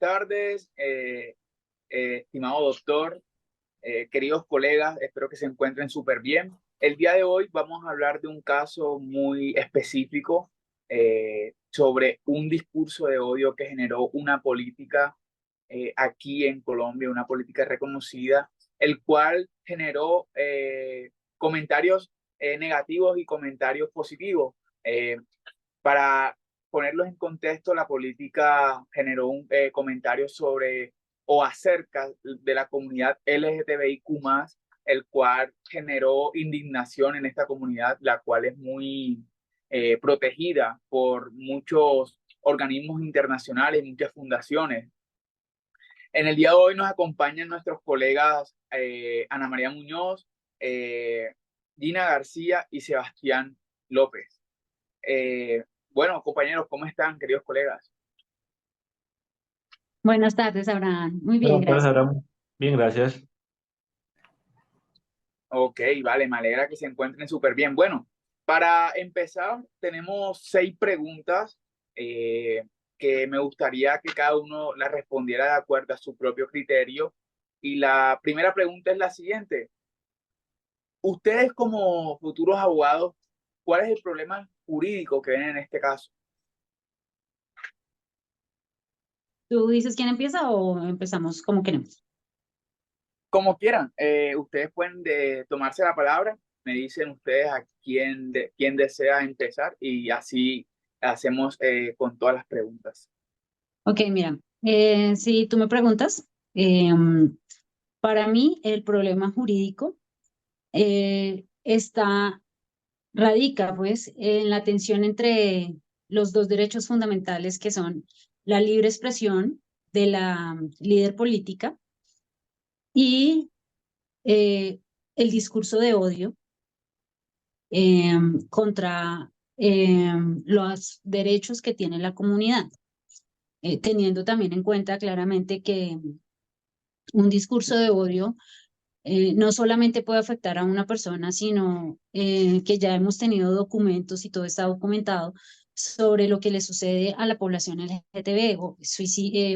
tardes, estimado doctor, queridos colegas, espero que se encuentren súper bien. El día de hoy vamos a hablar de un caso muy específico sobre un discurso de odio que generó una política aquí en Colombia, una política reconocida, el cual generó comentarios negativos y comentarios positivos. Eh, para ponerlos en contexto, la política generó un comentario sobre o acerca de la comunidad LGTBIQ+, el cual generó indignación en esta comunidad, la cual es muy protegida por muchos organismos internacionales, muchas fundaciones. En el día de hoy nos acompañan nuestros colegas Ana María Muñoz, eh, Gina García y Sebastián López. Bueno, compañeros, ¿cómo están, queridos colegas? Buenas tardes, Abraham. Muy bien, Buenas tardes, gracias. Abraham. Bien, gracias. Ok, vale, me alegra que se encuentren súper bien. Bueno, para empezar, tenemos 6 preguntas que me gustaría que cada uno las respondiera de acuerdo a su propio criterio. Y la primera pregunta es la siguiente. Ustedes como futuros abogados, ¿cuál es el problema jurídico que ven en este caso? ¿Tú dices quién empieza o empezamos como queremos? Como quieran, ustedes pueden tomarse la palabra, me dicen ustedes a quién desea empezar y así hacemos con todas las preguntas. Ok, mira, si tú me preguntas, para mí el problema jurídico radica pues en la tensión entre los dos derechos fundamentales que son la libre expresión de la líder política y eh, el discurso de odio eh, contra los derechos que tiene la comunidad, teniendo también en cuenta claramente que un discurso de odio no solamente puede afectar a una persona, sino que ya hemos tenido documentos y todo está documentado sobre lo que le sucede a la población LGTB,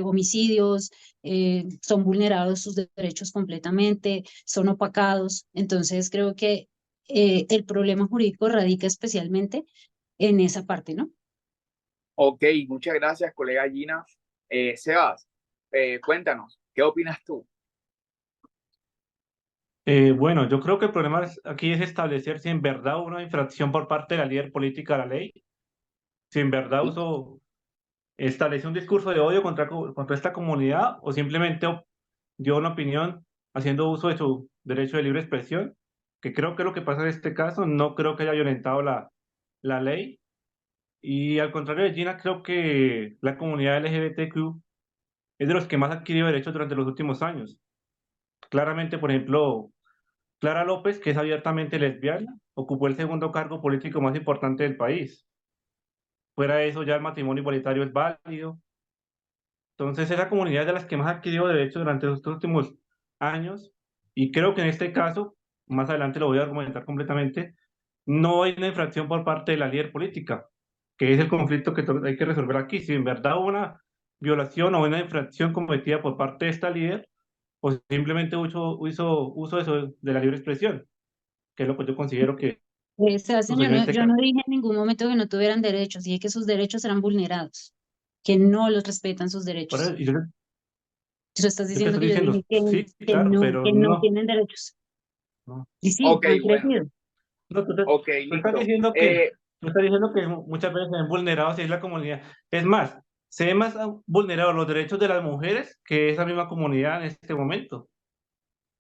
homicidios, son vulnerados sus derechos completamente, son opacados. Entonces creo que el problema jurídico radica especialmente en esa parte, ¿no? Ok, muchas gracias, colega Gina. Sebas, cuéntanos, ¿qué opinas tú? Bueno, yo creo que el problema aquí es establecer si en verdad hubo una infracción por parte de la líder política a la ley, si en verdad estableció un discurso de odio contra esta comunidad o simplemente dio una opinión haciendo uso de su derecho de libre expresión, que creo que es lo que pasa en este caso. No creo que haya violentado la ley. Y al contrario de Gina, creo que la comunidad LGBTQ es de los que más ha adquirido derechos durante los últimos años. Claramente, por ejemplo, Clara López, que es abiertamente lesbiana, ocupó el segundo cargo político más importante del país. Fuera de eso, ya el matrimonio igualitario es válido. Entonces, esa comunidad es de las que más ha adquirido derechos durante los últimos años. Y creo que en este caso, más adelante lo voy a argumentar completamente, no hay una infracción por parte de la líder política, que es el conflicto que hay que resolver aquí. Si en verdad hubo una violación o una infracción cometida por parte de esta líder, o simplemente hizo uso de, de la libre expresión, que es lo que yo considero que Sebastián, sucedió en este yo caso. no dije en ningún momento que no tuvieran derechos, dije que sus derechos eran vulnerados, que no los respetan sus derechos. Y Tú estás yo te diciendo estoy que yo diciendo, dije sí, claro, pero que no no, tienen derechos. no, Y sí, Ok, han bueno, crecido. no, ok, tú estás listo. diciendo tú estás diciendo que muchas veces se ven vulnerados y es la comunidad. Es más, se ven más vulnerados los derechos de las mujeres que esa misma comunidad en este momento.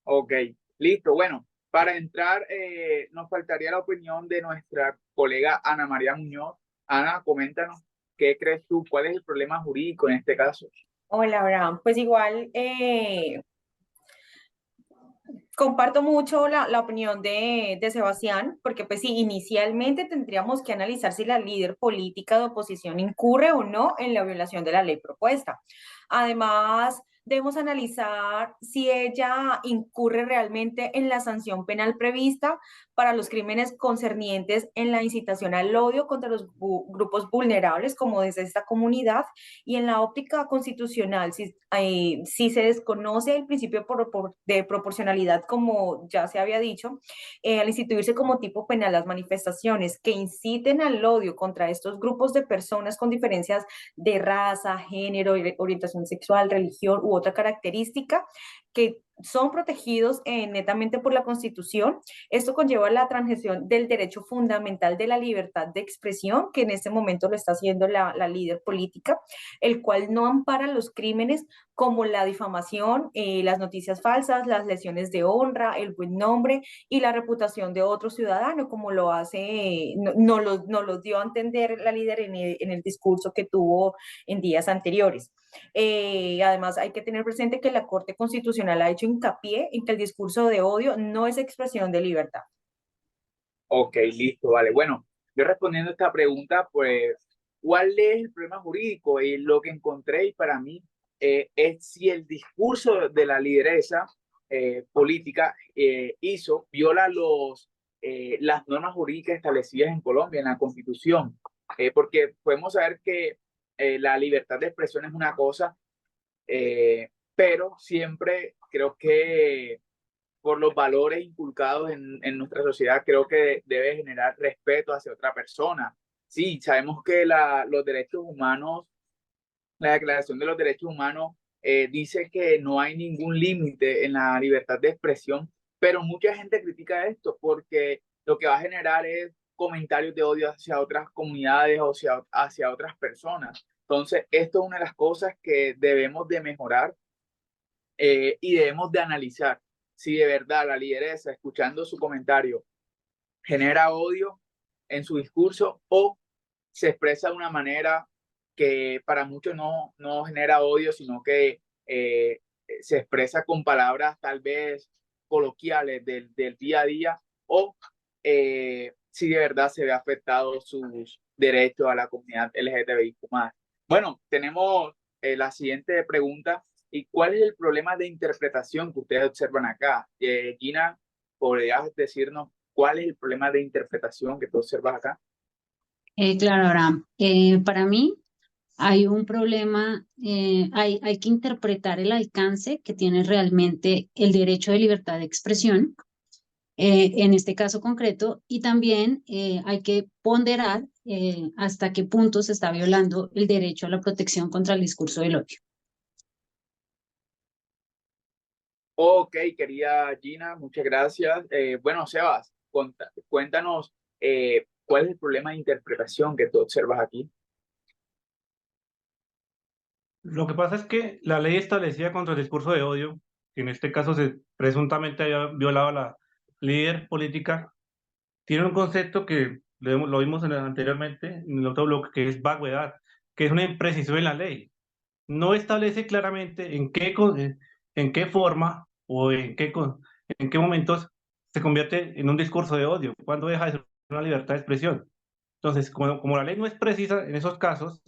Ok, listo. Bueno, para entrar, nos faltaría la opinión de nuestra colega Ana María Muñoz. Ana, coméntanos, ¿qué crees tú? ¿Cuál es el problema jurídico en este caso? Hola, Abraham. Pues igual comparto mucho la opinión de Sebastián, porque pues sí, inicialmente tendríamos que analizar si la líder política de oposición incurre o no en la violación de la ley propuesta. Además, debemos analizar si ella incurre realmente en la sanción penal prevista para los crímenes concernientes en la incitación al odio contra los grupos vulnerables, como es esta comunidad, y en la óptica constitucional, si se desconoce el principio de proporcionalidad, como ya se había dicho, al instituirse como tipo penal las manifestaciones que inciten al odio contra estos grupos de personas con diferencias de raza, género, orientación sexual, religión u otra característica que son protegidos netamente por la Constitución. Esto conlleva la transgresión del derecho fundamental de la libertad de expresión, que en este momento lo está haciendo la líder política, el cual no ampara los crímenes como la difamación, las noticias falsas, las lesiones de honra, el buen nombre y la reputación de otro ciudadano, como lo hace, no lo dio a entender la líder en el discurso que tuvo en días anteriores. Además, hay que tener presente que la Corte Constitucional ha hecho hincapié en que el discurso de odio no es expresión de libertad. Ok, listo, vale. Bueno, yo respondiendo a esta pregunta, pues, ¿cuál es el problema jurídico? Y lo que encontré y para mí es si el discurso de la lideresa política viola las normas jurídicas establecidas en Colombia, en la Constitución. Porque podemos saber que la libertad de expresión es una cosa, pero siempre creo que por los valores inculcados en nuestra sociedad, creo que debe generar respeto hacia otra persona. Sí, sabemos que los derechos humanos, la Declaración de los Derechos Humanos dice que no hay ningún límite en la libertad de expresión, pero mucha gente critica esto porque lo que va a generar es comentarios de odio hacia otras comunidades o hacia otras personas. Entonces, esto es una de las cosas que debemos de mejorar y debemos de analizar si de verdad la lideresa, escuchando su comentario, genera odio en su discurso o se expresa de una manera que para muchos no genera odio, sino que se expresa con palabras tal vez coloquiales del día a día, o si de verdad se ve afectado sus derechos a la comunidad LGTBIQ+. Bueno, tenemos la siguiente pregunta. ¿Y cuál es el problema de interpretación que ustedes observan acá? Gina, ¿podrías decirnos cuál es el problema de interpretación que tú observas acá? Claro, Abraham. Para mí hay un problema, hay que interpretar el alcance que tiene realmente el derecho de libertad de expresión en este caso concreto, y también hay que ponderar hasta qué punto se está violando el derecho a la protección contra el discurso del odio. Ok, querida Gina, muchas gracias. Bueno, Sebas, cuéntanos cuál es el problema de interpretación que tú observas aquí. Lo que pasa es que la ley establecida contra el discurso de odio, que en este caso se presuntamente había violado a la líder política, tiene un concepto que lo vimos anteriormente en el otro bloque, que es vaguedad, que es una imprecisión en la ley. No establece claramente en qué forma o en qué momentos se convierte en un discurso de odio, cuando deja de ser una libertad de expresión. Entonces, como la ley no es precisa en esos casos,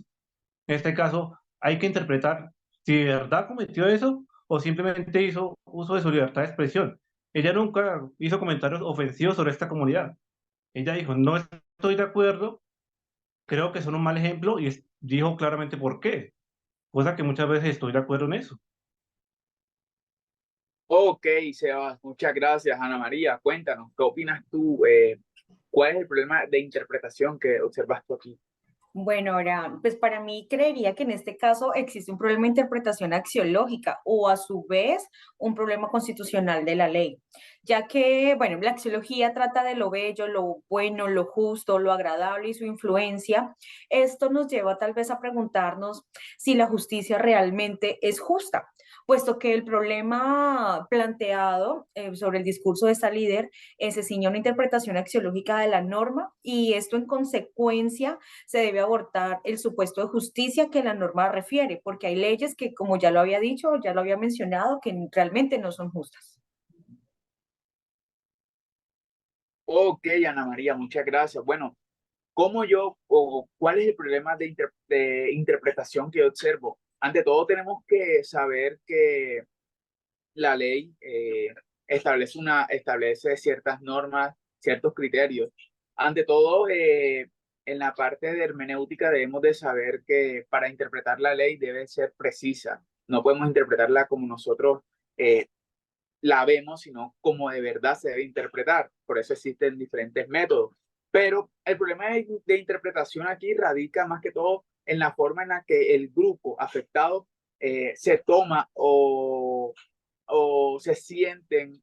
en este caso hay que interpretar si de verdad cometió eso o simplemente hizo uso de su libertad de expresión. Ella nunca hizo comentarios ofensivos sobre esta comunidad. Ella dijo, no estoy de acuerdo, creo que son un mal ejemplo y dijo claramente por qué, cosa que muchas veces estoy de acuerdo en eso. Ok, Sebas, muchas gracias, Ana María. Cuéntanos, ¿qué opinas tú? ¿Cuál es el problema de interpretación que observas tú aquí? Bueno, ahora, pues para mí creería que en este caso existe un problema de interpretación axiológica o a su vez un problema constitucional de la ley, ya que, bueno, la axiología trata de lo bello, lo bueno, lo justo, lo agradable y su influencia. Esto nos lleva tal vez a preguntarnos si la justicia realmente es justa, puesto que el problema planteado sobre el discurso de esta líder se ciña a una interpretación axiológica de la norma y esto en consecuencia se debe abortar el supuesto de justicia que la norma refiere, porque hay leyes que, como ya lo había dicho, ya lo había mencionado, que realmente no son justas. Ok, Ana María, muchas gracias. Bueno, ¿cómo yo o cuál es el problema de interpretación que yo observo? ante todo tenemos que saber que la ley establece ciertas normas, ciertos criterios. Ante todo, en la parte de hermenéutica debemos de saber que para interpretar la ley debe ser precisa. No podemos interpretarla como nosotros eh, la vemos, sino como de verdad se debe interpretar. Por eso existen diferentes métodos. Pero el problema de interpretación aquí radica más que todo en la forma en la que el grupo afectado se toma o se sienten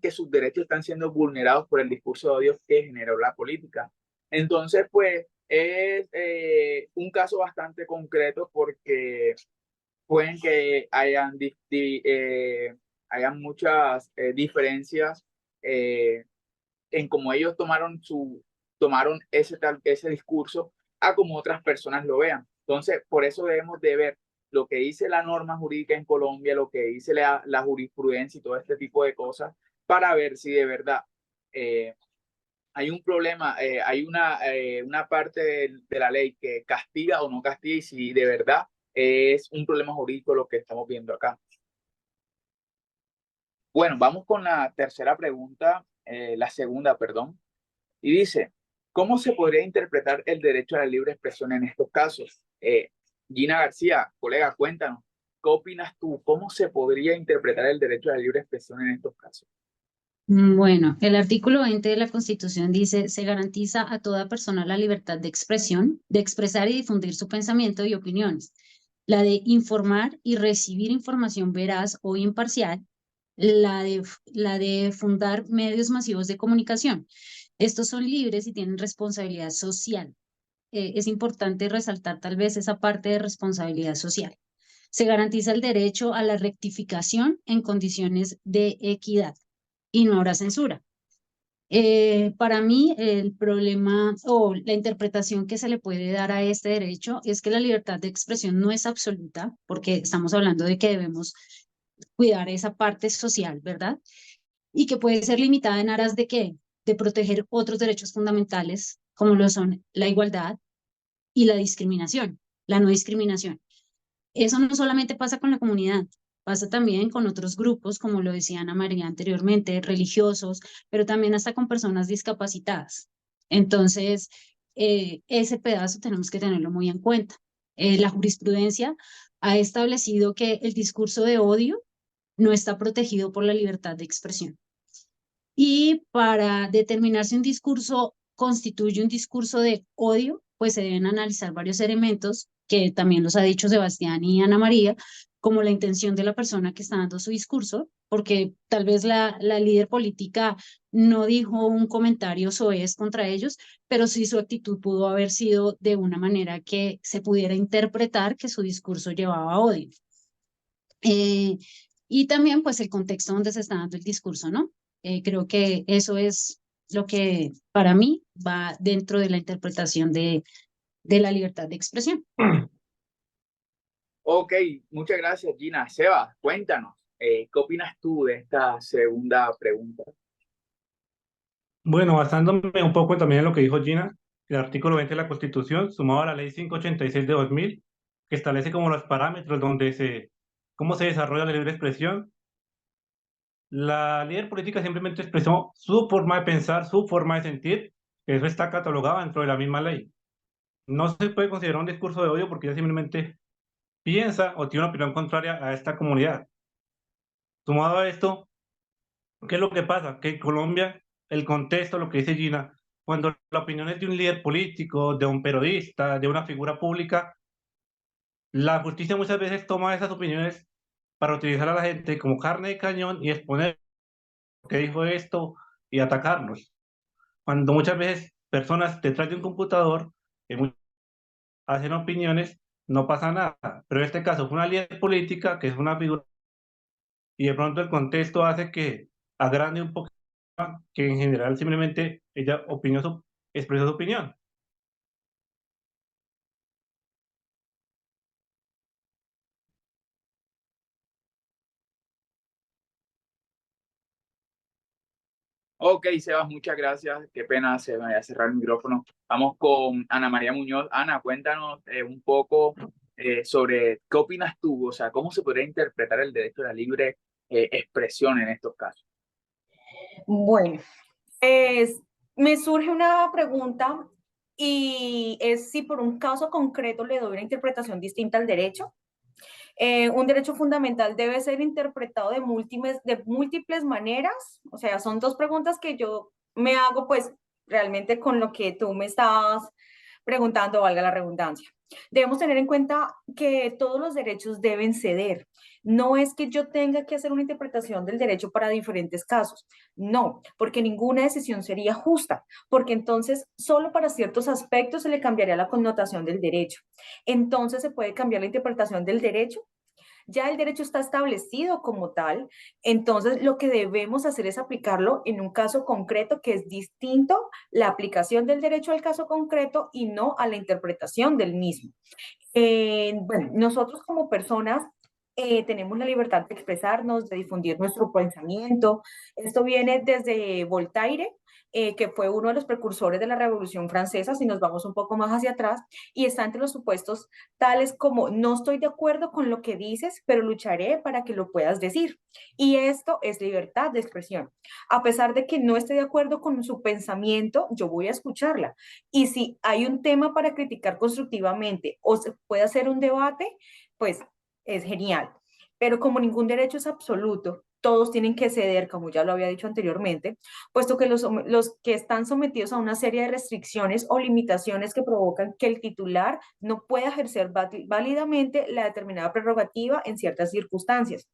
que sus derechos están siendo vulnerados por el discurso de odio que generó la política. Entonces, pues es un caso bastante concreto porque pueden que hayan muchas diferencias en cómo ellos tomaron ese discurso a como otras personas lo vean. Entonces, por eso debemos de ver lo que dice la norma jurídica en Colombia, lo que dice la jurisprudencia y todo este tipo de cosas, para ver si de verdad eh, hay un problema, hay una parte de la ley que castiga o no castiga y si de verdad es un problema jurídico lo que estamos viendo acá. Bueno, vamos con la tercera pregunta, la segunda, perdón, y dice, ¿cómo se podría interpretar el derecho a la libre expresión en estos casos? Gina García, colega, cuéntanos, ¿qué opinas tú? ¿Cómo se podría interpretar el derecho a la libre expresión en estos casos? Bueno, el artículo 20 de la Constitución dice, se garantiza a toda persona la libertad de expresión, de expresar y difundir su pensamiento y opiniones, la de informar y recibir información veraz o imparcial, la de fundar medios masivos de comunicación. Estos son libres y tienen responsabilidad social. Es importante resaltar tal vez esa parte de responsabilidad social. Se garantiza el derecho a la rectificación en condiciones de equidad y no habrá censura. Para mí, el problema o la interpretación que se le puede dar a este derecho es que la libertad de expresión no es absoluta, porque estamos hablando de que debemos cuidar esa parte social, ¿verdad? Y que puede ser limitada en aras de qué? De proteger otros derechos fundamentales, como lo son la igualdad y la discriminación, la no discriminación. Eso no solamente pasa con la comunidad, pasa también con otros grupos, como lo decía Ana María anteriormente, religiosos, pero también hasta con personas discapacitadas. Entonces, ese pedazo tenemos que tenerlo muy en cuenta. La jurisprudencia ha establecido que el discurso de odio no está protegido por la libertad de expresión. Y para determinar si un discurso constituye un discurso de odio, pues se deben analizar varios elementos que también los ha dicho Sebastián y Ana María, como la intención de la persona que está dando su discurso, porque tal vez la líder política no dijo un comentario soez contra ellos, pero sí su actitud pudo haber sido de una manera que se pudiera interpretar que su discurso llevaba a odio. Eh, y también pues el contexto donde se está dando el discurso, ¿no? Creo que eso es lo que para mí va dentro de la interpretación de la libertad de expresión. Ok, muchas gracias, Gina. Seba, cuéntanos, ¿qué opinas tú de esta segunda pregunta? Bueno, basándome un poco también en lo que dijo Gina, el artículo 20 de la Constitución, sumado a la ley 586 de 2000, que establece como los parámetros cómo se desarrolla la libre expresión, la líder política simplemente expresó su forma de pensar, su forma de sentir, que eso está catalogado dentro de la misma ley. No se puede considerar un discurso de odio porque ella simplemente piensa o tiene una opinión contraria a esta comunidad. Sumado a esto, ¿qué es lo que pasa? Que en Colombia, el contexto, lo que dice Gina, cuando la opinión es de un líder político, de un periodista, de una figura pública, la justicia muchas veces toma esas opiniones para utilizar a la gente como carne de cañón y exponer que dijo esto y atacarlos. Cuando muchas veces personas detrás de un computador hacen opiniones, no pasa nada. Pero en este caso fue una líder política, que es una figura, y de pronto el contexto hace que agrande un poco, que en general simplemente ella expresó su opinión. Ok, Sebas, muchas gracias. Qué pena, se me vaya a cerrar el micrófono. Vamos con Ana María Muñoz. Ana, cuéntanos un poco sobre qué opinas tú, o sea, cómo se podría interpretar el derecho a la libre expresión en estos casos. Bueno, me surge una pregunta y es si por un caso concreto le doy una interpretación distinta al derecho. Un derecho fundamental debe ser interpretado de múltiples maneras. O sea, son dos preguntas que yo me hago, pues, realmente con lo que tú me estás preguntando, valga la redundancia. Debemos tener en cuenta que todos los derechos deben ceder. No es que yo tenga que hacer una interpretación del derecho para diferentes casos. No, porque ninguna decisión sería justa, porque entonces solo para ciertos aspectos se le cambiaría la connotación del derecho. Entonces se puede cambiar la interpretación del derecho. Ya el derecho está establecido como tal, entonces lo que debemos hacer es aplicarlo en un caso concreto que es distinto la aplicación del derecho al caso concreto y no a la interpretación del mismo. Bueno, nosotros como personas tenemos la libertad de expresarnos, de difundir nuestro pensamiento. Esto viene desde Voltaire, que fue uno de los precursores de la Revolución Francesa, si nos vamos un poco más hacia atrás, y está entre los supuestos tales como no estoy de acuerdo con lo que dices, pero lucharé para que lo puedas decir. Y esto es libertad de expresión. A pesar de que no esté de acuerdo con su pensamiento, yo voy a escucharla. Y si hay un tema para criticar constructivamente o se puede hacer un debate, pues es genial. Pero como ningún derecho es absoluto, todos tienen que ceder, como ya lo había dicho anteriormente, puesto que los que están sometidos a una serie de restricciones o limitaciones que provocan que el titular no pueda ejercer válidamente la determinada prerrogativa en ciertas circunstancias.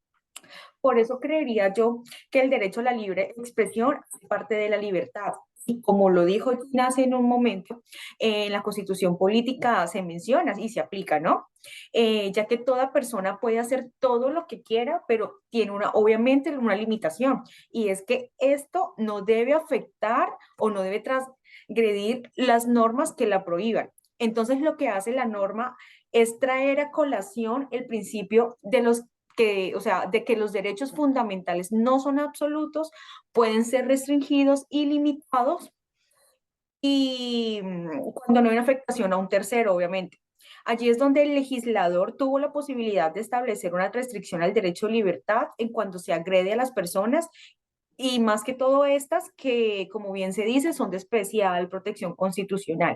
Por eso creería yo que el derecho a la libre expresión es parte de la libertad. Y como lo dijo Gina hace en un momento, en la Constitución política se menciona y se aplica, ¿no? Ya que toda persona puede hacer todo lo que quiera, pero tiene obviamente una limitación, y es que esto no debe afectar o no debe transgredir las normas que la prohíban. Entonces, lo que hace la norma es traer a colación el principio de o sea, de que los derechos fundamentales no son absolutos, pueden ser restringidos y limitados y cuando no hay una afectación a un tercero, obviamente. Allí es donde el legislador tuvo la posibilidad de establecer una restricción al derecho a libertad en cuanto se agrede a las personas y más que todo estas que, como bien se dice, son de especial protección constitucional.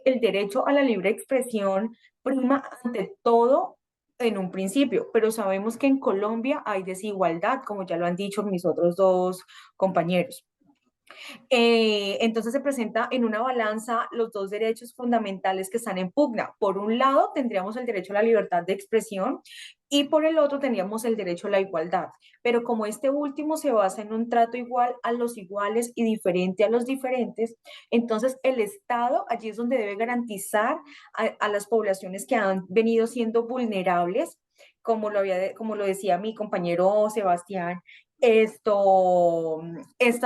El derecho a la libre expresión prima ante todo en un principio, pero sabemos que en Colombia hay desigualdad, como ya lo han dicho mis otros dos compañeros. Entonces se presenta en una balanza los dos derechos fundamentales que están en pugna. Por un lado tendríamos el derecho a la libertad de expresión y por el otro tendríamos el derecho a la igualdad. Pero como este último se basa en un trato igual a los iguales y diferente a los diferentes, entonces el Estado allí es donde debe garantizar a las poblaciones que han venido siendo vulnerables, como lo decía mi compañero Sebastián, estas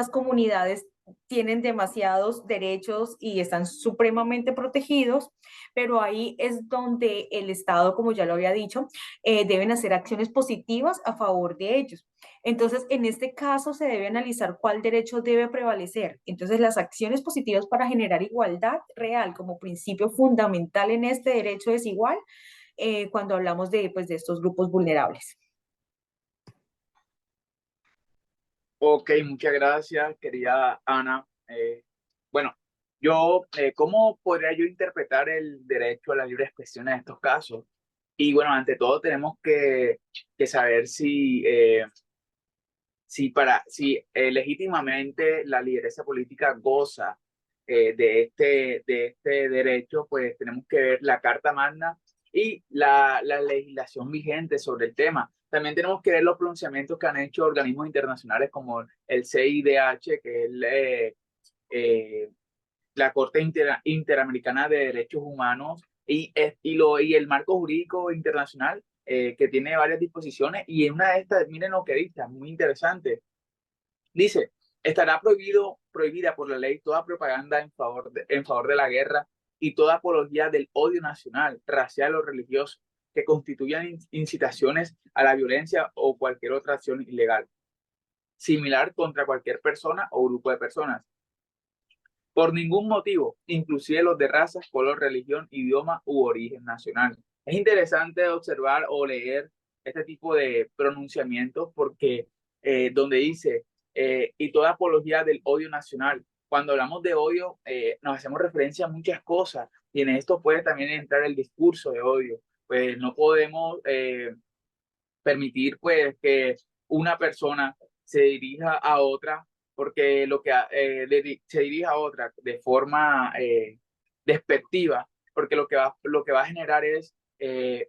comunidades tienen demasiados derechos y están supremamente protegidos, pero ahí es donde el Estado, como ya lo había dicho, deben hacer acciones positivas a favor de ellos. Entonces, en este caso se debe analizar cuál derecho debe prevalecer. Entonces, las acciones positivas para generar igualdad real como principio fundamental en este derecho desigual, cuando hablamos pues, de estos grupos vulnerables. Ok, muchas gracias, querida Ana. Bueno, ¿cómo podría yo interpretar el derecho a la libre expresión en estos casos? Y bueno, ante todo tenemos que saber si legítimamente la lideresa política goza de este derecho, pues tenemos que ver la Carta Magna y la legislación vigente sobre el tema. También tenemos que ver los pronunciamientos que han hecho organismos internacionales como el CIDH, que es eh, la Corte Interamericana de Derechos Humanos y el marco jurídico internacional, que tiene varias disposiciones, y en una de estas, miren lo que dice, muy interesante. Dice, estará prohibida por la ley toda propaganda en favor de la guerra y toda apología del odio nacional, racial o religioso que constituyan incitaciones a la violencia o cualquier otra acción ilegal. similar contra cualquier persona o grupo de personas, por ningún motivo, inclusive los de raza, color, religión, idioma u origen nacional. Es interesante observar o leer este tipo de pronunciamientos porque donde dice, y toda apología del odio nacional. Cuando hablamos de odio, nos hacemos referencia a muchas cosas y en esto puede también entrar el discurso de odio. Pues no podemos permitir pues que una persona se dirija a otra porque se dirija a otra de forma despectiva, porque lo que va a generar es que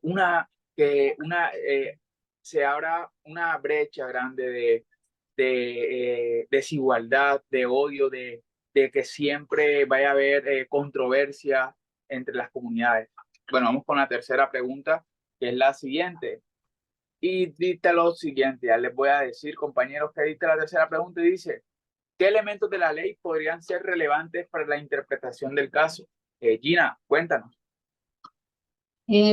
se abra una brecha grande de desigualdad, de odio, de que siempre vaya a haber controversia entre las comunidades. Bueno, vamos con la tercera pregunta, que es la siguiente. Y dicta lo siguiente, ya les voy a decir, compañeros, que dicta la tercera pregunta y dice, ¿qué elementos de la ley podrían ser relevantes para la interpretación del caso? Gina, cuéntanos.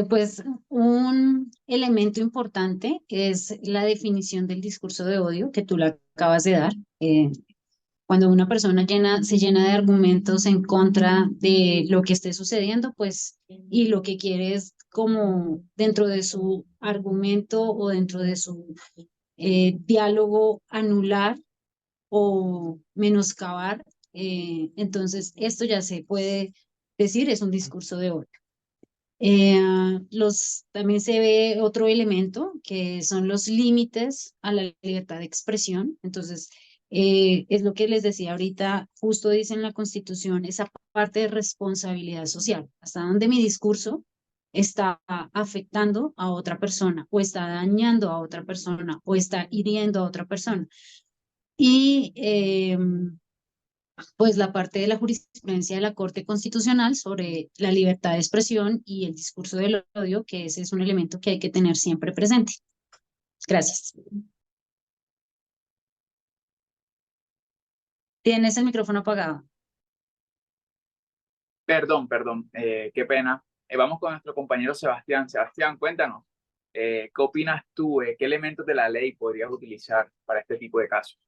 Pues un elemento importante es la definición del discurso de odio que tú la acabas de dar. Cuando una persona se llena de argumentos en contra de lo que esté sucediendo, pues, y lo que quiere es como dentro de su argumento o dentro de su diálogo anular o menoscabar, entonces esto ya se puede decir es un discurso de odio. También se ve otro elemento que son los límites a la libertad de expresión. Entonces, es lo que les decía ahorita, justo dice en la Constitución, esa parte de responsabilidad social, hasta donde mi discurso está afectando a otra persona o está dañando a otra persona o está hiriendo a otra persona. Y pues la parte de la jurisprudencia de la Corte Constitucional sobre la libertad de expresión y el discurso del odio, que ese es un elemento que hay que tener siempre presente. Gracias. Tienes el micrófono apagado. Perdón, qué pena. Vamos con nuestro compañero Sebastián. Sebastián, cuéntanos, ¿qué opinas tú? ¿Qué elementos de la ley podrías utilizar para este tipo de casos?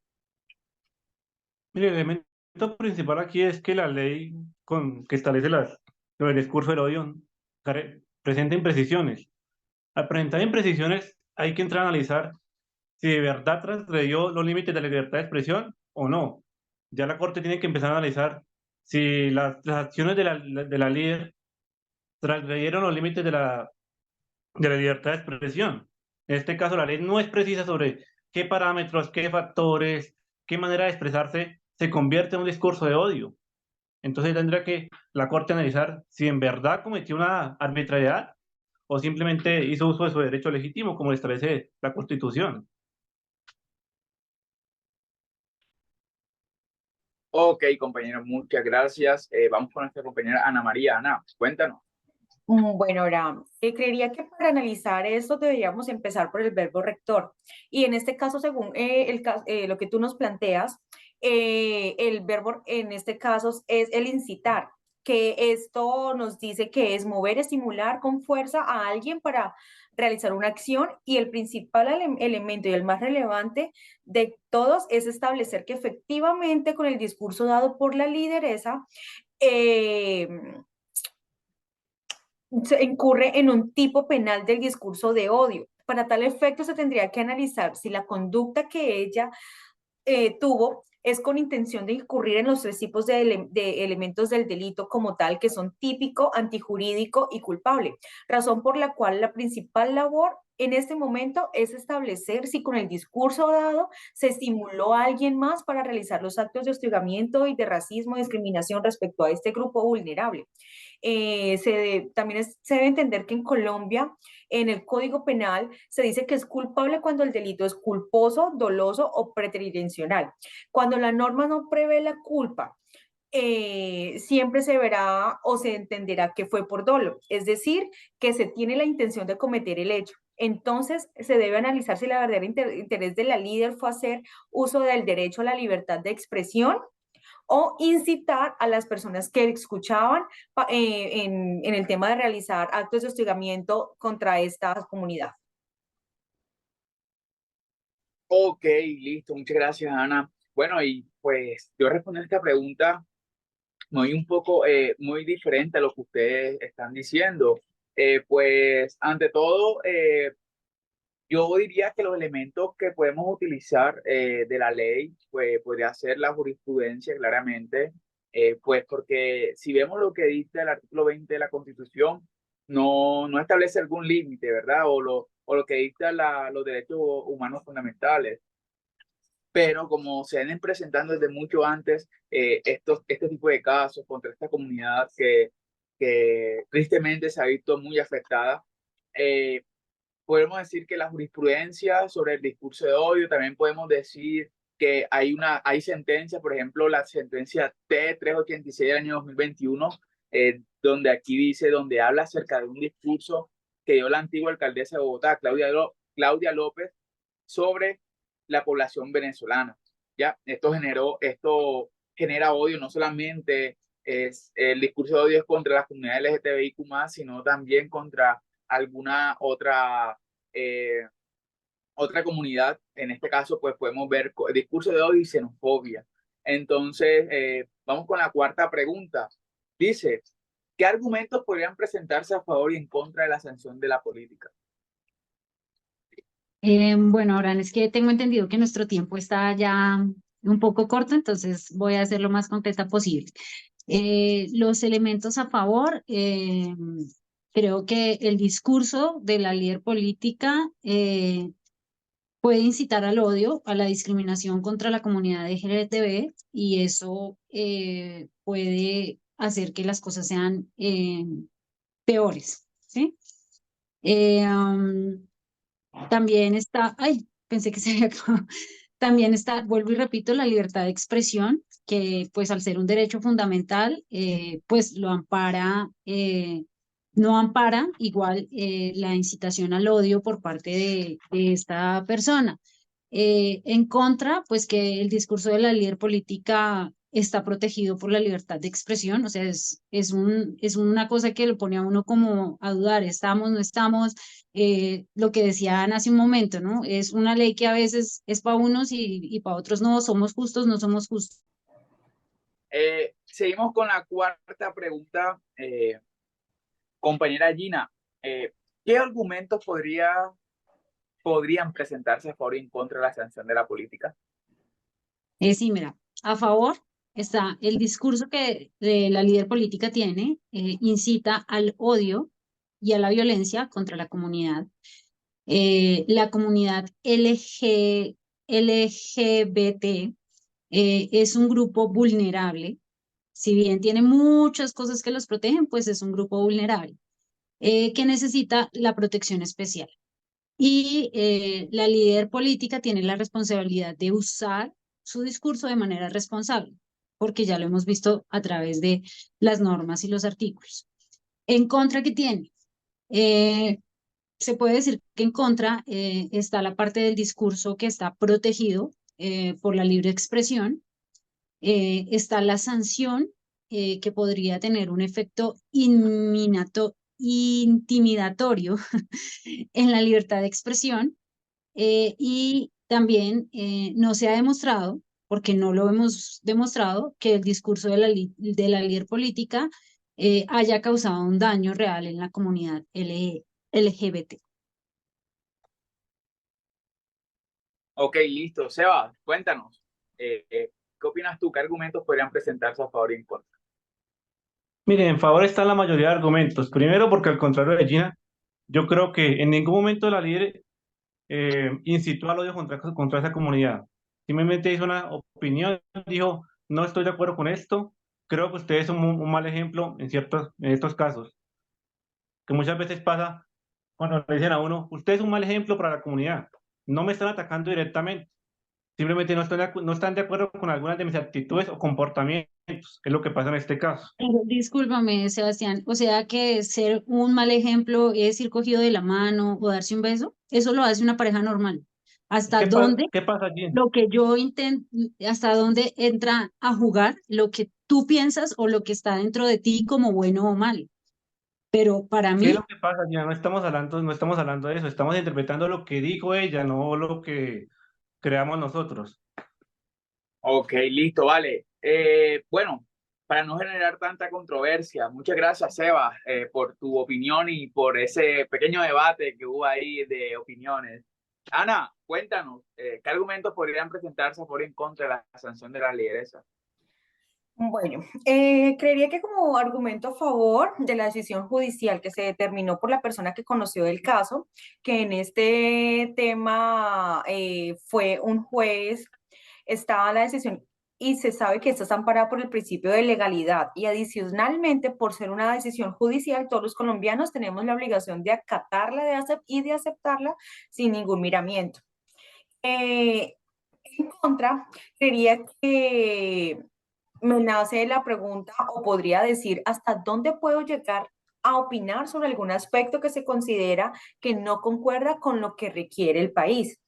Mire, el elemento principal aquí es que la ley que establece el discurso del odio presenta imprecisiones. Al presentar imprecisiones, hay que entrar a analizar si de verdad transgredió los límites de la libertad de expresión o no. Ya la Corte tiene que empezar a analizar si las acciones de la líder transgredieron los límites de la libertad de expresión. En este caso, la ley no es precisa sobre qué parámetros, qué factores, qué manera de expresarse se convierte en un discurso de odio. Entonces tendrá que la Corte analizar si en verdad cometió una arbitrariedad o simplemente hizo uso de su derecho legítimo, como establece la Constitución. Ok, compañero, muchas gracias. Vamos con nuestra compañera Ana María. Ana, cuéntanos. Bueno, ahora, creería que para analizar esto deberíamos empezar por el verbo rector. Y en este caso, según lo que tú nos planteas, el verbo en este caso es el incitar, que esto nos dice que es mover, estimular con fuerza a alguien para realizar una acción y el principal elemento y el más relevante de todos es establecer que efectivamente con el discurso dado por la lideresa, se incurre en un tipo penal del discurso de odio. Para tal efecto, se tendría que analizar si la conducta que ella tuvo es con intención de incurrir en los tres tipos de elementos del delito como tal, que son típico, antijurídico y culpable, razón por la cual la principal labor en este momento es establecer si con el discurso dado se estimuló a alguien más para realizar los actos de hostigamiento y de racismo y discriminación respecto a este grupo vulnerable. También se debe entender que en Colombia, en el Código Penal, se dice que es culpable cuando el delito es culposo, doloso o preteritencional. Cuando la norma no prevé la culpa, siempre se verá o se entenderá que fue por dolo, es decir, que se tiene la intención de cometer el hecho. Entonces, se debe analizar si la verdadera interés de la líder fue hacer uso del derecho a la libertad de expresión o incitar a las personas que escuchaban en el tema de realizar actos de hostigamiento contra esta comunidad. Ok, listo, muchas gracias, Ana. Bueno, y pues yo respondo a esta pregunta muy un poco muy diferente a lo que ustedes están diciendo. Pues ante todo, yo diría que los elementos que podemos utilizar de la ley, pues podría ser la jurisprudencia, claramente, pues porque si vemos lo que dice el artículo 20 de la Constitución, no establece algún límite, ¿verdad? O lo que dicta los derechos humanos fundamentales. Pero como se vienen presentando desde mucho antes este tipo de casos contra esta comunidad que tristemente se ha visto muy afectada, eh, podemos decir que la jurisprudencia sobre el discurso de odio, también podemos decir que hay sentencias, por ejemplo, la sentencia T386 del año 2021, donde aquí dice, donde habla acerca de un discurso que dio la antigua alcaldesa de Bogotá, Claudia López, sobre la población venezolana. ¿Ya? Esto genera odio, no solamente es el discurso de odio es contra la comunidad LGTBIQ+, sino también contra alguna otra comunidad. En este caso, pues podemos ver discurso de odio y xenofobia. Entonces, vamos con la cuarta pregunta. Dice, ¿qué argumentos podrían presentarse a favor y en contra de la sanción de la política? Bueno, Abraham, es que tengo entendido que nuestro tiempo está ya un poco corto, entonces voy a hacer lo más concreta posible. Los elementos a favor, creo que el discurso de la líder política puede incitar al odio, a la discriminación contra la comunidad LGTB y eso puede hacer que las cosas sean peores, ¿sí? Eh, um, También está, ay, pensé que se había acabado. También está, vuelvo y repito, la libertad de expresión, que pues al ser un derecho fundamental, pues lo ampara, no ampara igual la incitación al odio por parte de esta persona. En contra, pues que el discurso de la líder política está protegido por la libertad de expresión, o sea, es una cosa que lo pone a uno como a dudar, estamos, no estamos, lo que decían hace un momento, ¿no? Es una ley que a veces es para unos y para otros no, somos justos, no somos justos. Seguimos con la cuarta pregunta, compañera Gina. ¿Qué argumentos podrían presentarse a favor y en contra de la sanción de la política? Sí, mira, a favor está el discurso que la líder política tiene, incita al odio y a la violencia contra la comunidad. La comunidad LGBT es un grupo vulnerable. Si bien tiene muchas cosas que los protegen, pues es un grupo vulnerable que necesita la protección especial. Y la líder política tiene la responsabilidad de usar su discurso de manera responsable, porque ya lo hemos visto a través de las normas y los artículos. En contra, ¿qué tiene? Eh, Se puede decir que en contra está la parte del discurso que está protegido por la libre expresión, está la sanción que podría tener un efecto intimidatorio en la libertad de expresión y también no se ha demostrado, porque no lo hemos demostrado, que el discurso de la líder política haya causado un daño real en la comunidad LGBT. Ok, listo. Seba, cuéntanos. ¿Qué opinas tú? ¿Qué argumentos podrían presentarse a favor y en contra? Mire, en favor está la mayoría de argumentos. Primero, porque al contrario de Gina, yo creo que en ningún momento la líder incitó al odio contra esa comunidad. Simplemente hizo una opinión, dijo, no estoy de acuerdo con esto, creo que ustedes son un mal ejemplo en estos casos, que muchas veces pasa cuando le dicen a uno, usted es un mal ejemplo para la comunidad, no me están atacando directamente, simplemente no están de acuerdo con algunas de mis actitudes o comportamientos, es lo que pasa en este caso. Pero discúlpame, Sebastián, o sea que ser un mal ejemplo es ir cogido de la mano o darse un beso, eso lo hace una pareja normal. ¿Hasta dónde ¿Qué pasa allí? lo que yo intento, hasta dónde entra a jugar lo que tú piensas o lo que está dentro de ti como bueno o mal? Pero para ¿Qué es mí, lo que pasa? Ya no estamos hablando de eso, estamos interpretando lo que dijo ella, no lo que creamos nosotros. Ok, listo, vale. Bueno, para no generar tanta controversia, muchas gracias, Sebas, por tu opinión y por ese pequeño debate que hubo ahí de opiniones. Ana, cuéntanos, ¿qué argumentos podrían presentarse a favor y en contra de la sanción de la lideresa? Bueno, creería que como argumento a favor de la decisión judicial que se determinó por la persona que conoció el caso, que en este tema fue un juez, estaba la decisión y se sabe que esta está amparada por el principio de legalidad y adicionalmente por ser una decisión judicial, todos los colombianos tenemos la obligación de acatarla y de aceptarla sin ningún miramiento. En contra, creería que me nace la pregunta, o podría decir, ¿hasta dónde puedo llegar a opinar sobre algún aspecto que se considera que no concuerda con lo que requiere el país?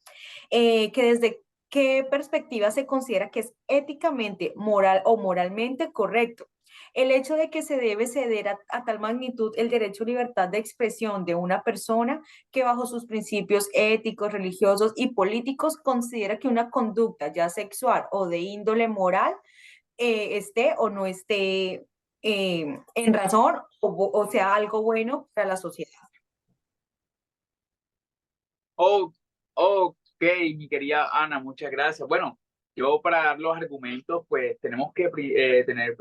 Que desde qué perspectiva se considera que es éticamente, moral o moralmente correcto. El hecho de que se debe ceder a tal magnitud el derecho a libertad de expresión de una persona que bajo sus principios éticos, religiosos y políticos considera que una conducta, ya sexual o de índole moral, esté o no esté en razón o sea algo bueno para la sociedad. Oh, ok, mi querida Ana, muchas gracias. Bueno, yo para dar los argumentos, pues tenemos que tener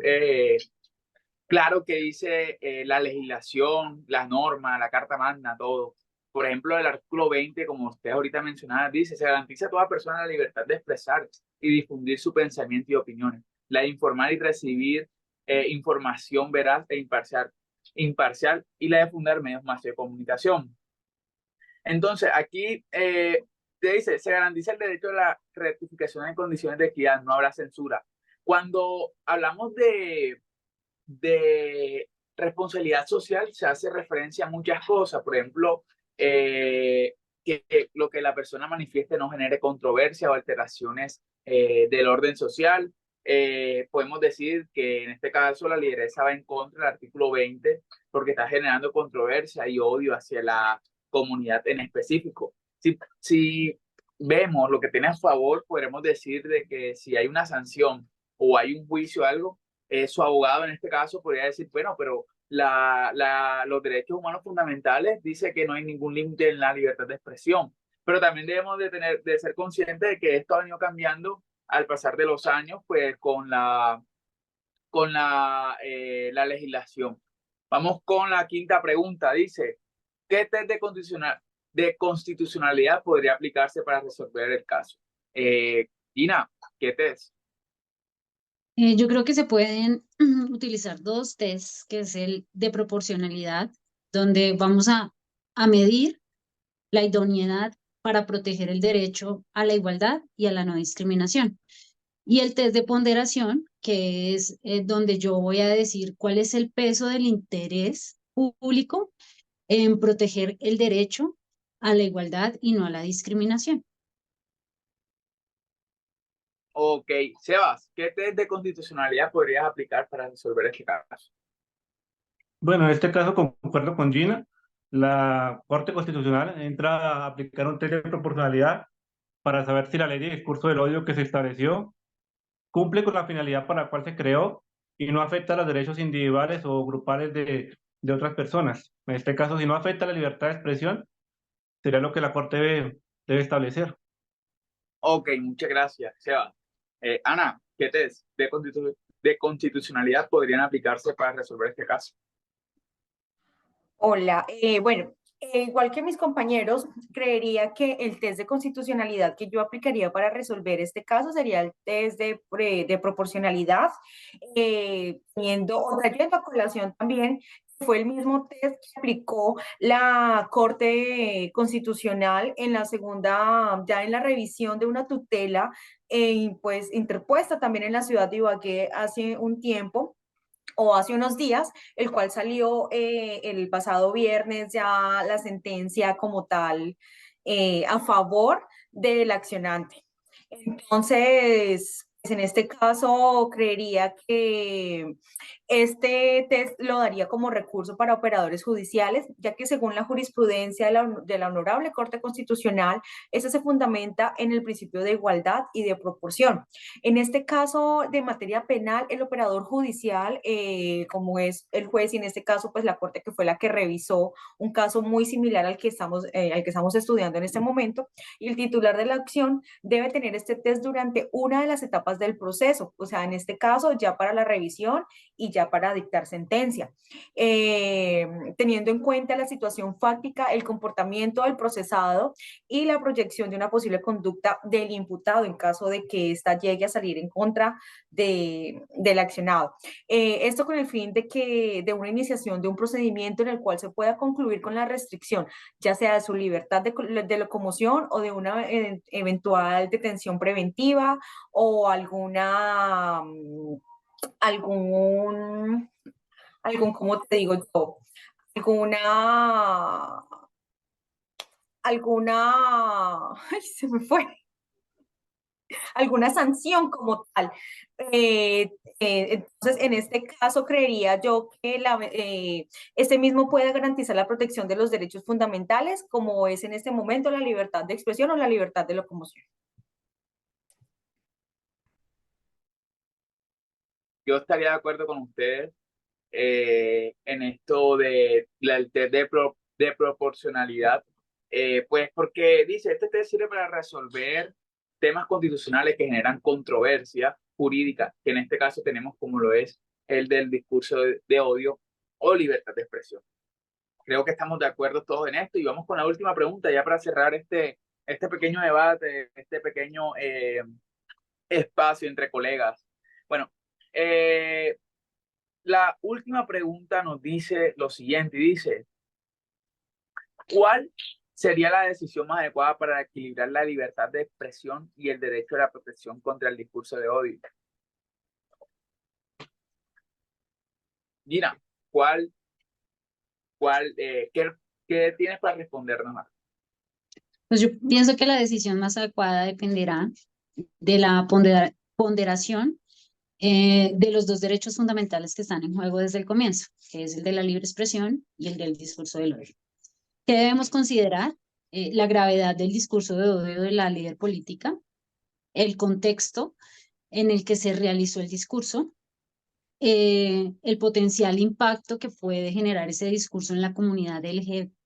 claro que dice la legislación, la norma, la Carta Magna, todo. Por ejemplo, el artículo 20, como usted ahorita mencionaba, dice, se garantiza a toda persona la libertad de expresar y difundir su pensamiento y opiniones, la de informar y recibir información veraz e imparcial y la de fundar medios masivos de comunicación. Entonces, aquí te dice, se garantiza el derecho a la rectificación en condiciones de equidad, no habrá censura. Cuando hablamos de responsabilidad social, se hace referencia a muchas cosas, por ejemplo, que lo que la persona manifieste no genere controversia o alteraciones del orden social. Podemos decir que en este caso la lideresa va en contra del artículo 20 porque está generando controversia y odio hacia la comunidad en específico. Si vemos lo que tiene a favor, podremos decir de que si hay una sanción o hay un juicio o algo, su abogado en este caso podría decir, bueno, pero los derechos humanos fundamentales dice que no hay ningún límite en la libertad de expresión, pero también debemos de ser conscientes de que esto ha venido cambiando al pasar de los años, pues con la legislación. Vamos con la quinta pregunta. Dice, ¿qué test de constitucionalidad podría aplicarse para resolver el caso? Gina, ¿qué test? Yo creo que se pueden utilizar dos tests, que es el de proporcionalidad, donde vamos a medir la idoneidad para proteger el derecho a la igualdad y a la no discriminación. Y el test de ponderación, que es donde yo voy a decir cuál es el peso del interés público en proteger el derecho a la igualdad y no a la discriminación. Ok, Sebas, ¿qué test de constitucionalidad podrías aplicar para resolver este caso? Bueno, en este caso concuerdo con Gina. La Corte Constitucional entra a aplicar un test de proporcionalidad para saber si la ley de discurso del odio que se estableció cumple con la finalidad para la cual se creó y no afecta a los derechos individuales o grupales de otras personas. En este caso, si no afecta a la libertad de expresión, sería lo que la Corte debe establecer. Ok, muchas gracias, Sebas. Ana, ¿qué test de constitucionalidad podrían aplicarse para resolver este caso? Hola, bueno, igual que mis compañeros, creería que el test de constitucionalidad que yo aplicaría para resolver este caso sería el test de proporcionalidad, trayendo a colación también, fue el mismo test que aplicó la Corte Constitucional en la segunda, ya en la revisión de una tutela, pues interpuesta también en la ciudad de Ibagué hace un tiempo o hace unos días, el cual salió el pasado viernes ya la sentencia como tal a favor del accionante. Entonces, en este caso creería que este test lo daría como recurso para operadores judiciales, ya que según la jurisprudencia de la Honorable Corte Constitucional, eso se fundamenta en el principio de igualdad y de proporción. En este caso de materia penal, el operador judicial, como es el juez, y en este caso pues la Corte, que fue la que revisó un caso muy similar al que estamos estudiando en este momento, y el titular de la acción debe tener este test durante una de las etapas del proceso, o sea, en este caso ya para la revisión y ya para dictar sentencia, teniendo en cuenta la situación fáctica, el comportamiento del procesado y la proyección de una posible conducta del imputado en caso de que ésta llegue a salir en contra del accionado. Esto con el fin de una iniciación de un procedimiento en el cual se pueda concluir con la restricción, ya sea de su libertad de locomoción o de una eventual detención preventiva o algún, ¿cómo te digo yo? Ay, se me fue, alguna sanción como tal. Entonces, en este caso, creería yo que este mismo puede garantizar la protección de los derechos fundamentales, como es en este momento la libertad de expresión o la libertad de locomoción. Yo estaría de acuerdo con ustedes en esto del test de proporcionalidad, pues porque dice, este test sirve para resolver temas constitucionales que generan controversia jurídica, que en este caso tenemos como lo es el del discurso de odio o libertad de expresión. Creo que estamos de acuerdo todos en esto y vamos con la última pregunta ya para cerrar este pequeño debate, este pequeño espacio entre colegas. Bueno, la última pregunta nos dice lo siguiente, dice, ¿cuál sería la decisión más adecuada para equilibrar la libertad de expresión y el derecho a la protección contra el discurso de odio? Gina, ¿qué tienes para respondernos? Pues yo pienso que la decisión más adecuada dependerá de la ponderación de los dos derechos fundamentales que están en juego desde el comienzo, que es el de la libre expresión y el del discurso del odio. ¿Qué debemos considerar? La gravedad del discurso de odio de la líder política, el contexto en el que se realizó el discurso, el potencial impacto que puede generar ese discurso en la comunidad LGBT,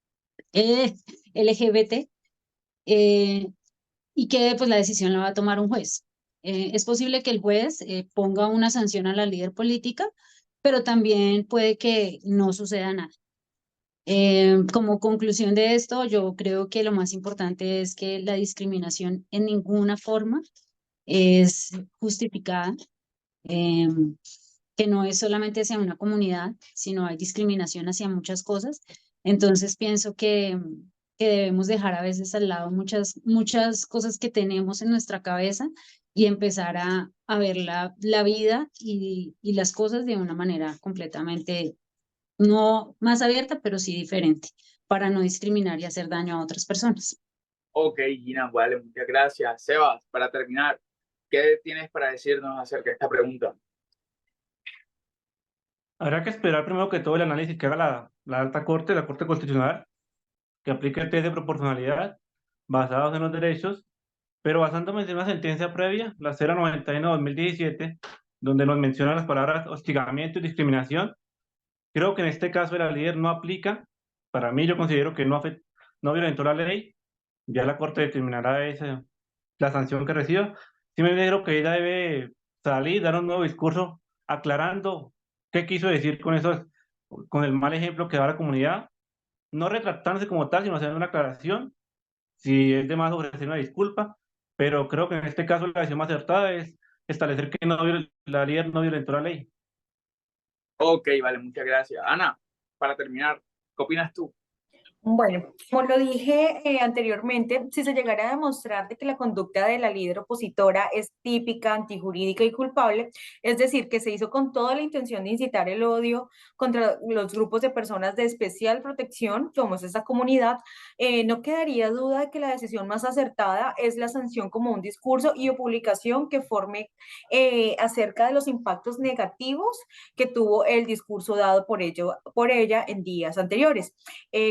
y que pues la decisión la va a tomar un juez. Es posible que el juez ponga una sanción a la líder política, pero también puede que no suceda nada. Como conclusión de esto, yo creo que lo más importante es que la discriminación en ninguna forma es justificada, que no es solamente hacia una comunidad, sino hay discriminación hacia muchas cosas. Entonces pienso que debemos dejar a veces al lado muchas cosas que tenemos en nuestra cabeza y empezar a ver la vida y las cosas de una manera completamente, no más abierta, pero sí diferente, para no discriminar y hacer daño a otras personas. Ok, Gina, vale, muchas gracias. Sebas, para terminar, ¿qué tienes para decirnos acerca de esta pregunta? Habrá que esperar primero que todo el análisis que haga la alta corte, la Corte Constitucional, que aplique el test de proporcionalidad basados en los derechos, pero basándome en una sentencia previa, la 091/2017, donde nos menciona las palabras hostigamiento y discriminación. Creo que en este caso la líder no aplica. Para mí, yo considero que no violentó la ley. Ya la Corte determinará la sanción que reciba. Sí me creo que ella debe salir, dar un nuevo discurso aclarando qué quiso decir con el mal ejemplo que da la comunidad. No retractándose como tal, sino haciendo una aclaración. Si es de más, ofrecer una disculpa. Pero creo que en este caso la decisión más acertada es establecer que la líder no violentó la ley. Ok, vale, muchas gracias. Ana, para terminar, ¿qué opinas tú? Bueno, como lo dije anteriormente, si se llegara a demostrar de que la conducta de la líder opositora es típica, antijurídica y culpable, es decir, que se hizo con toda la intención de incitar el odio contra los grupos de personas de especial protección, como es esta comunidad, no quedaría duda de que la decisión más acertada es la sanción como un discurso y o publicación que forme acerca de los impactos negativos que tuvo el discurso dado por ella en días anteriores.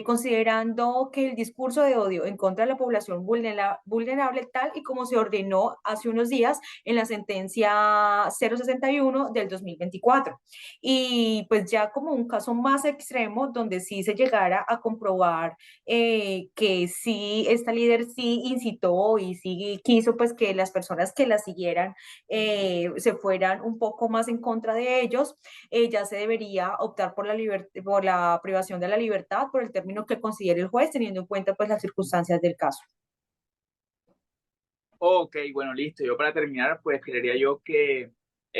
Considerando que el discurso de odio en contra de la población vulnerable, tal y como se ordenó hace unos días en la sentencia 061 del 2024. Y pues ya como un caso más extremo, donde sí se llegara a comprobar que sí, esta líder sí incitó y sí quiso pues que las personas que la siguieran se fueran un poco más en contra de ellos, ya se debería optar por por la privación de la libertad, por el término que considere el juez, teniendo en cuenta pues las circunstancias del caso. Ok, bueno, listo. Yo para terminar, pues creería yo que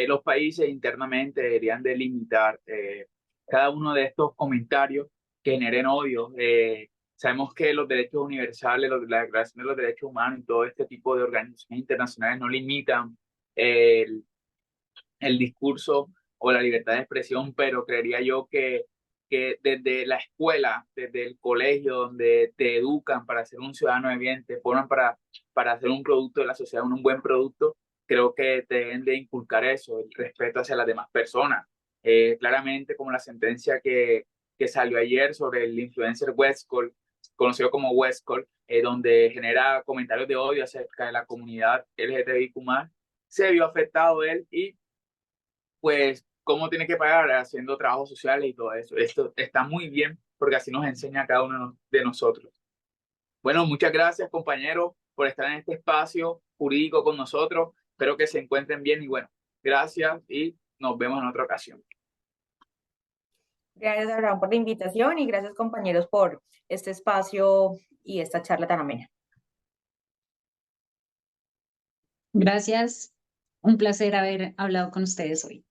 los países internamente deberían delimitar cada uno de estos comentarios que generen odio. Sabemos que los derechos universales, la Declaración de los Derechos Humanos y todo este tipo de organizaciones internacionales no limitan el, el discurso o la libertad de expresión, pero creería yo que desde la escuela, desde el colegio, donde te educan para ser un ciudadano de bien, te forman para hacer un producto de la sociedad, un buen producto, creo que te deben de inculcar eso, el respeto hacia las demás personas. Claramente, como la sentencia que salió ayer sobre el influencer Westcol, conocido como Westcol, donde genera comentarios de odio acerca de la comunidad LGTBIQ+, se vio afectado él y pues cómo tiene que pagar haciendo trabajos sociales y todo eso. Esto está muy bien porque así nos enseña a cada uno de nosotros. Bueno, muchas gracias compañeros por estar en este espacio jurídico con nosotros. Espero que se encuentren bien y bueno, gracias y nos vemos en otra ocasión. Gracias, Abraham, por la invitación y gracias, compañeros, por este espacio y esta charla tan amena. Gracias. Un placer haber hablado con ustedes hoy.